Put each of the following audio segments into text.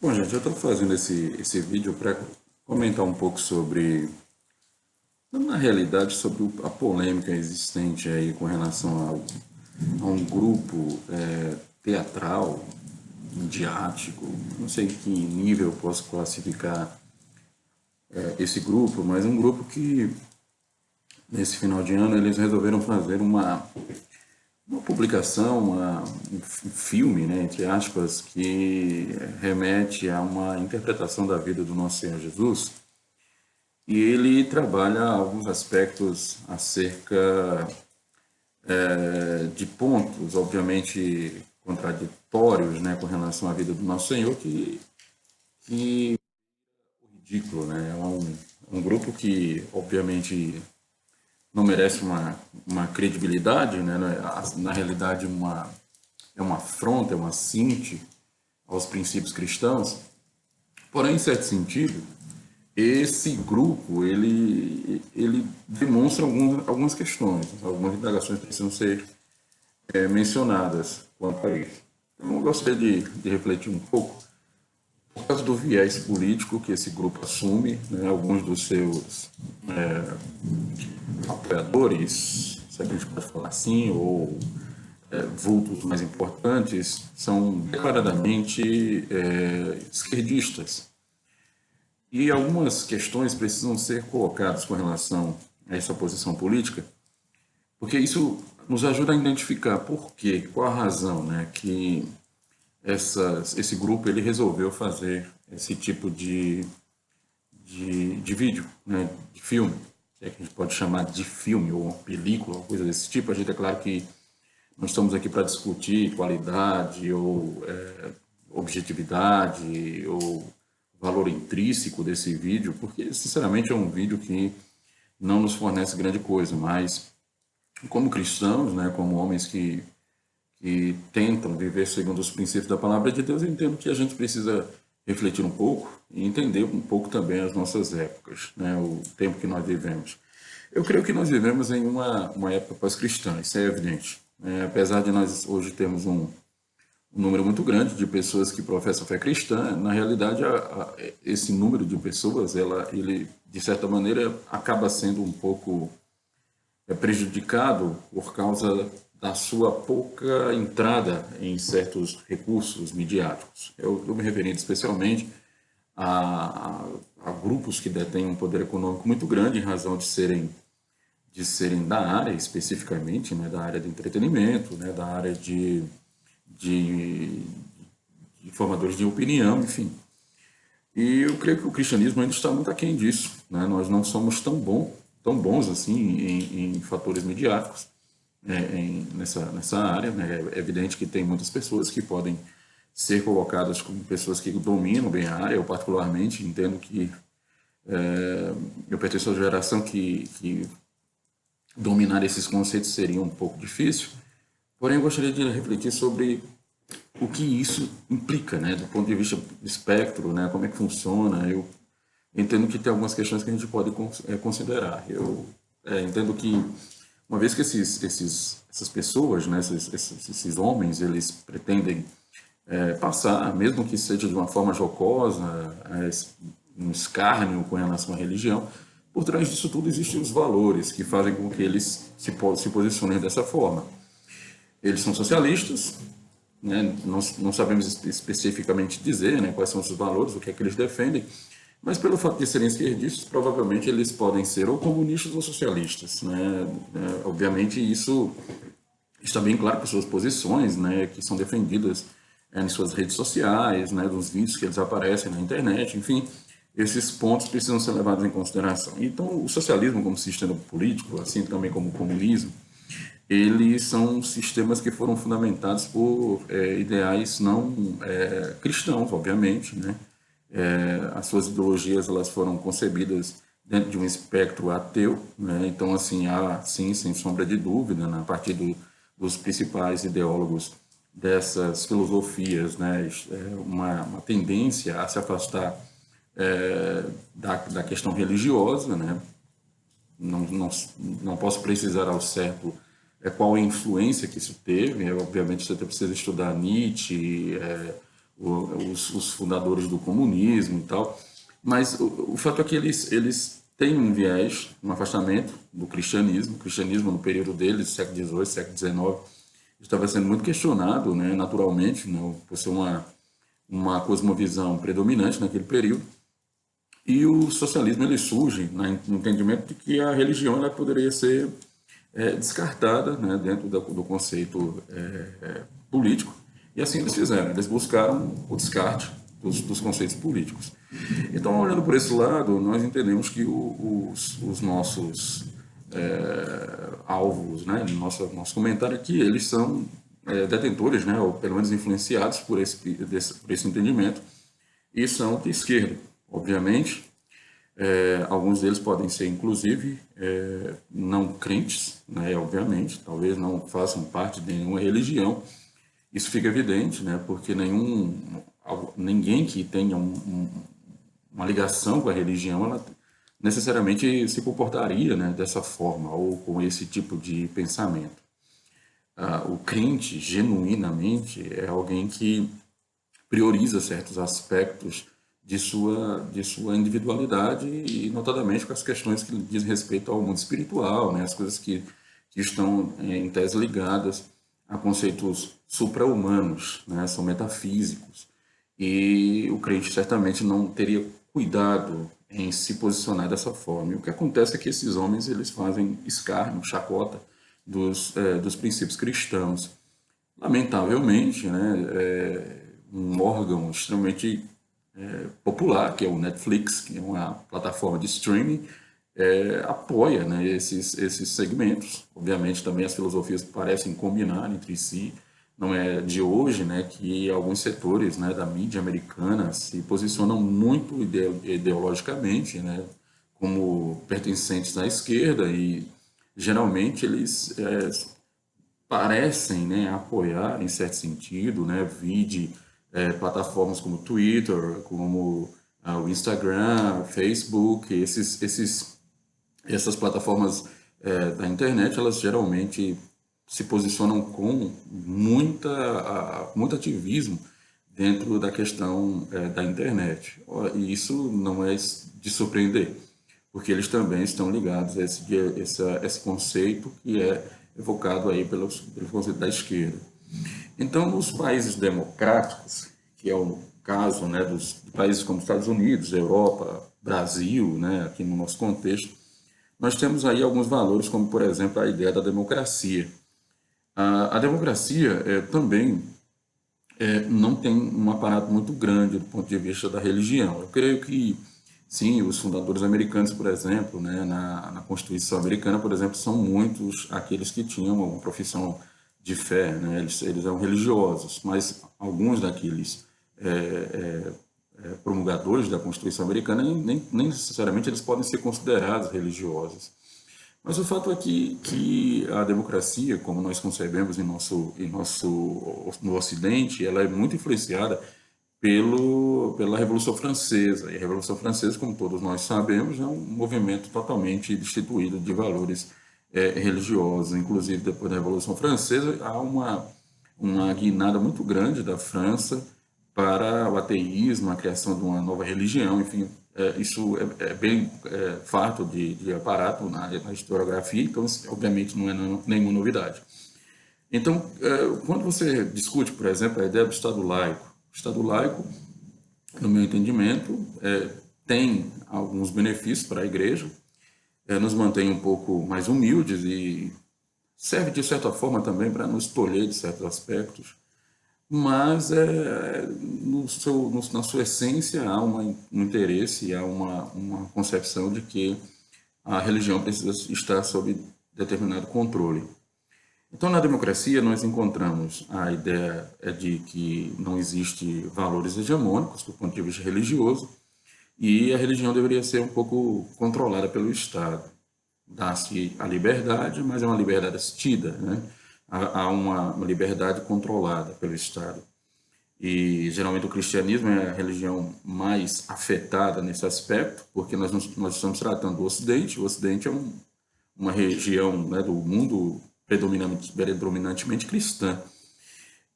Bom, gente, eu estou fazendo esse vídeo para comentar um pouco sobre, na realidade, sobre a polêmica existente aí com relação a um grupo teatral, midiático, não sei em que nível eu posso classificar esse grupo, mas um grupo que, nesse final de ano, eles resolveram fazer uma publicação, um filme, né, entre aspas, que remete a uma interpretação da vida do nosso Senhor Jesus. E ele trabalha alguns aspectos acerca de pontos, obviamente contraditórios, né, com relação à vida do nosso Senhor, que é ridículo, né? É um grupo que, obviamente, não merece uma credibilidade, né? Na realidade, é uma afronta, é uma cinte aos princípios cristãos. Porém, em certo sentido, esse grupo ele demonstra algumas questões, algumas indagações precisam ser mencionadas quanto a isso. Então, eu gostaria de refletir um pouco por causa do viés político que esse grupo assume, né, alguns dos seus apoiadores, se a gente pode falar assim, ou vultos mais importantes, são declaradamente esquerdistas. E algumas questões precisam ser colocadas com relação a essa posição política, porque isso nos ajuda a identificar por quê, qual a razão, né, que esse grupo ele resolveu fazer esse tipo de vídeo, né, de filme, se é que a gente pode chamar de filme ou uma película, uma coisa desse tipo. A gente, é claro que não estamos aqui para discutir qualidade ou objetividade ou valor intrínseco desse vídeo, porque, sinceramente, é um vídeo que não nos fornece grande coisa, mas como cristãos, né, como homens que tentam viver segundo os princípios da palavra de Deus, eu entendo que a gente precisa refletir um pouco e entender um pouco também as nossas épocas, né, o tempo que nós vivemos. Eu creio que nós vivemos em uma época pós-cristã, isso é evidente. Apesar de nós hoje termos um número muito grande de pessoas que professam fé cristã, na realidade, esse número de pessoas, ele, de certa maneira, acaba sendo um pouco prejudicado por causa da sua pouca entrada em certos recursos midiáticos. Eu estou me referindo especialmente a grupos que detêm um poder econômico muito grande em razão de serem da área especificamente, né, da área de entretenimento, né, da área de, de formadores de opinião, enfim. E eu creio que o cristianismo ainda está muito aquém disso, né? Nós não somos tão bons assim em fatores midiáticos nessa área, né? É evidente que tem muitas pessoas que podem ser colocadas como pessoas que dominam bem a área. Eu particularmente entendo que eu pertenço à geração que dominar esses conceitos seria um pouco difícil. Porém, eu gostaria de refletir sobre o que isso implica, né, do ponto de vista do espectro, né, como é que funciona. Eu entendo que tem algumas questões que a gente pode considerar. Eu entendo que, uma vez que essas pessoas, né, esses homens, eles pretendem passar, mesmo que seja de uma forma jocosa, um escárnio com relação à religião, por trás disso tudo existem os valores que fazem com que eles se posicionem dessa forma. Eles são socialistas, né? Não sabemos especificamente dizer, né, quais são os valores, o que é que eles defendem, mas pelo fato de serem esquerdistas, provavelmente eles podem ser ou comunistas ou socialistas, né? Obviamente isso está bem claro por suas posições, né, que são defendidas em suas redes sociais, né, nos vídeos que eles aparecem na internet, enfim, esses pontos precisam ser levados em consideração. Então, o socialismo como sistema político, assim também como o comunismo, eles são sistemas que foram fundamentados por ideais não cristãos, obviamente, né? As suas ideologias elas foram concebidas dentro de um espectro ateu, né? Então, assim, há, sim, sem sombra de dúvida, né, a partir dos principais ideólogos dessas filosofias, né, uma tendência a se afastar da questão religiosa, né? Não posso precisar ao certo qual a influência que isso teve. Obviamente, você precisa estudar Nietzsche, os fundadores do comunismo e tal. Mas o fato é que eles têm um viés, um afastamento do cristianismo. O cristianismo, no período deles, século XVIII, século XIX, estava sendo muito questionado, né, naturalmente, né, por ser uma cosmovisão predominante naquele período. E o socialismo ele surge no entendimento de que a religião ela poderia ser descartada, né, dentro do conceito político. E assim eles fizeram. Eles buscaram o descarte dos conceitos políticos. Então, olhando por esse lado, nós entendemos que os nossos alvos, né, nosso comentário aqui, eles são detentores, né, ou pelo menos influenciados por esse entendimento, e são de esquerda, obviamente. Alguns deles podem ser, inclusive, não crentes, né, obviamente, talvez não façam parte de nenhuma religião. Isso fica evidente, né, porque ninguém que tenha uma ligação com a religião, ela necessariamente se comportaria, né, dessa forma ou com esse tipo de pensamento. O crente, genuinamente, é alguém que prioriza certos aspectos de sua individualidade e, notadamente, com as questões que dizem respeito ao mundo espiritual, né, as coisas que estão, em tese, ligadas a conceitos supra-humanos, né, são metafísicos. E o crente certamente não teria cuidado em se posicionar dessa forma. E o que acontece é que esses homens eles fazem escárnio, chacota dos princípios cristãos. Lamentavelmente, né, um órgão extremamente popular, que é o Netflix, que é uma plataforma de streaming, apoia, né, esses segmentos. Obviamente, também as filosofias parecem combinar entre si. Não é de hoje, né, que alguns setores, né, da mídia americana se posicionam muito ideologicamente, né, como pertencentes à esquerda e geralmente eles parecem, né, apoiar em certo sentido, né, vide plataformas como Twitter, como o Instagram, Facebook, essas plataformas da internet, elas geralmente se posicionam com muito ativismo dentro da questão da internet. E isso não é de surpreender, porque eles também estão ligados a esse conceito que é evocado aí pelo conceito da esquerda. Então, nos países democráticos, que é o caso, né, dos países como Estados Unidos, Europa, Brasil, né, aqui no nosso contexto, nós temos aí alguns valores, como, por exemplo, a ideia da democracia. A democracia também não tem um aparato muito grande do ponto de vista da religião. Eu creio que, sim, os fundadores americanos, por exemplo, né, na Constituição americana, por exemplo, são muitos aqueles que tinham uma profissão de fé, né, eles eram religiosos, mas alguns daqueles promulgadores da Constituição americana nem necessariamente eles podem ser considerados religiosos. Mas o fato é que a democracia, como nós concebemos no Ocidente, ela é muito influenciada pela Revolução Francesa. E a Revolução Francesa, como todos nós sabemos, é um movimento totalmente destituído de valores religiosos. Inclusive, depois da Revolução Francesa, há uma guinada muito grande da França para o ateísmo, a criação de uma nova religião, enfim, isso é bem fato de aparato na historiografia, então, obviamente, não é nenhuma novidade. Então, quando você discute, por exemplo, a ideia do Estado laico, o Estado laico, no meu entendimento, tem alguns benefícios para a Igreja, nos mantém um pouco mais humildes e serve, de certa forma, também para nos tolher de certos aspectos, mas na sua essência há um interesse, há uma concepção de que a religião precisa estar sob determinado controle. Então, na democracia, nós encontramos a ideia de que não existe valores hegemônicos do ponto de vista religioso e a religião deveria ser um pouco controlada pelo Estado. Dá-se a liberdade, mas é uma liberdade assistida, né? Há uma liberdade controlada pelo Estado. E geralmente o cristianismo é a religião mais afetada nesse aspecto, porque nós estamos tratando do Ocidente. O Ocidente é uma região, né, do mundo predominantemente cristã.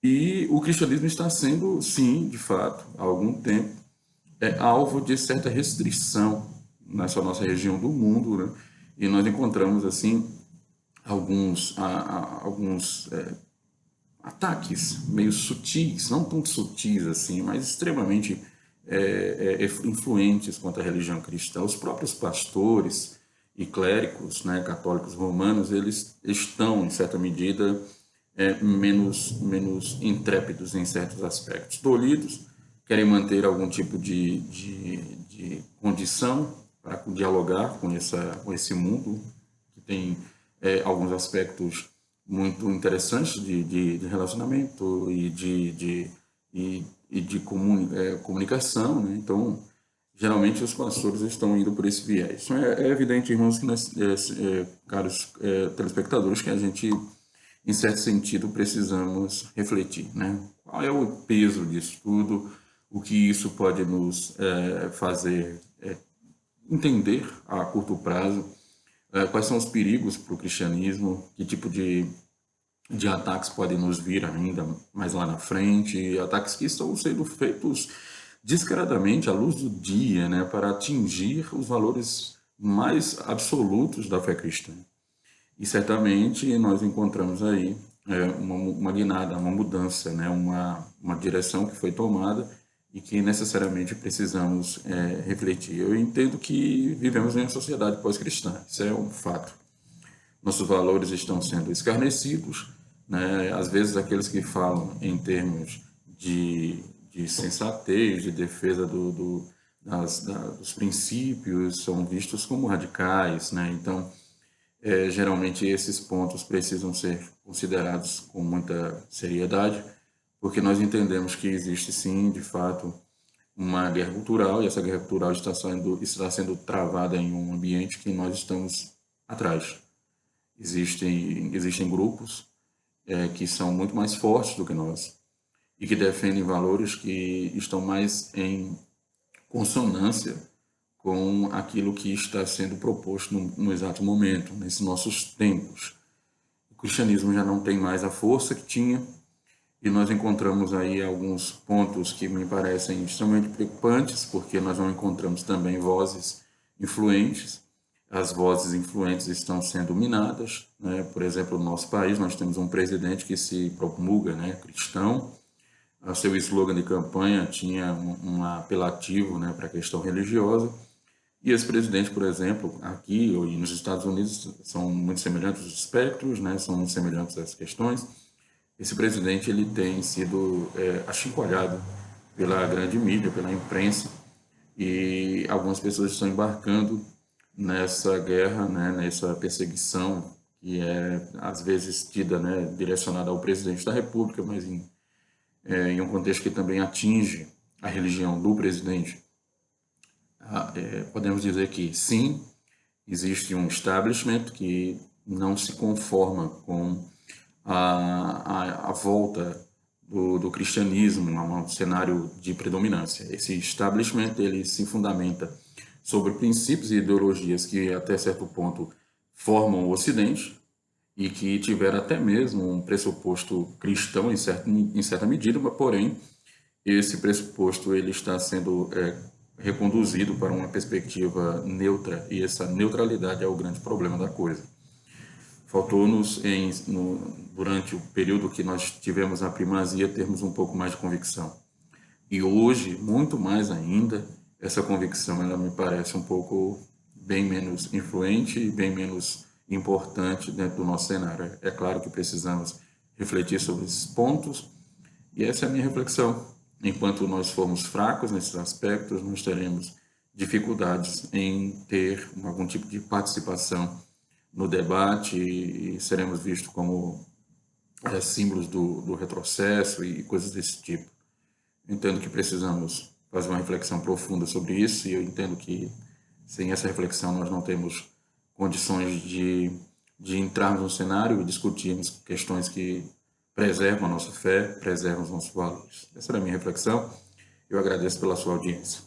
E o cristianismo está sendo, sim, de fato, há algum tempo, alvo de certa restrição nessa nossa região do mundo, né? E nós encontramos, assim, alguns ataques meio sutis, não tão sutis assim, mas extremamente influentes contra a religião cristã. Os próprios pastores e clérigos, né, católicos romanos, eles estão, em certa medida, menos intrépidos em certos aspectos. Tolhidos, querem manter algum tipo de condição para dialogar com esse mundo, que tem alguns aspectos muito interessantes de relacionamento e de comunicação, né? Então, geralmente os pastores estão indo por esse viés. Então, é evidente, irmãos, que nós, caros telespectadores, que a gente, em certo sentido, precisamos refletir, né? Qual é o peso disso tudo, o que isso pode nos fazer entender a curto prazo, quais são os perigos para o cristianismo, que tipo de ataques podem nos vir ainda mais lá na frente, ataques que estão sendo feitos descaradamente à luz do dia, né, para atingir os valores mais absolutos da fé cristã. E certamente nós encontramos aí uma guinada, uma mudança, né, uma direção que foi tomada e que necessariamente precisamos refletir. Eu entendo que vivemos em uma sociedade pós-cristã, isso é um fato. Nossos valores estão sendo escarnecidos, né? Às vezes aqueles que falam em termos de sensatez, de defesa dos princípios, são vistos como radicais, né? Então, geralmente esses pontos precisam ser considerados com muita seriedade, porque nós entendemos que existe sim, de fato, uma guerra cultural, e essa guerra cultural está sendo travada em um ambiente que nós estamos atrás. Existem grupos que são muito mais fortes do que nós e que defendem valores que estão mais em consonância com aquilo que está sendo proposto no exato momento, nesses nossos tempos. O cristianismo já não tem mais a força que tinha e nós encontramos aí alguns pontos que me parecem extremamente preocupantes, porque nós não encontramos também vozes influentes. As vozes influentes estão sendo minadas, né? Por exemplo, no nosso país nós temos um presidente que se promulga, né, cristão. O seu slogan de campanha tinha um apelativo, né, para a questão religiosa. E esse presidente, por exemplo, aqui e nos Estados Unidos, são muito semelhantes os espectros, né, são muito semelhantes as questões. Esse presidente ele tem sido achincalhado pela grande mídia, pela imprensa, e algumas pessoas estão embarcando nessa guerra, né, nessa perseguição que é às vezes tida, né, direcionada ao presidente da República, mas em um contexto que também atinge a religião do presidente. Podemos dizer que sim, existe um establishment que não se conforma com a volta do cristianismo a um cenário de predominância. Esse establishment ele se fundamenta sobre princípios e ideologias que até certo ponto formam o Ocidente e que tiveram até mesmo um pressuposto cristão em certa medida, mas porém esse pressuposto ele está sendo reconduzido para uma perspectiva neutra e essa neutralidade é o grande problema da coisa. Faltou-nos, durante o período que nós tivemos a primazia, termos um pouco mais de convicção. E hoje, muito mais ainda, essa convicção ela me parece um pouco bem menos influente e bem menos importante dentro do nosso cenário. É claro que precisamos refletir sobre esses pontos e essa é a minha reflexão. Enquanto nós formos fracos nesses aspectos, nós teremos dificuldades em ter algum tipo de participação no debate e seremos vistos como símbolos do retrocesso e coisas desse tipo. Entendo que precisamos fazer uma reflexão profunda sobre isso e eu entendo que sem essa reflexão nós não temos condições de entrarmos no cenário e discutirmos questões que preservam a nossa fé, preservam os nossos valores. Essa era a minha reflexão. Eu agradeço pela sua audiência.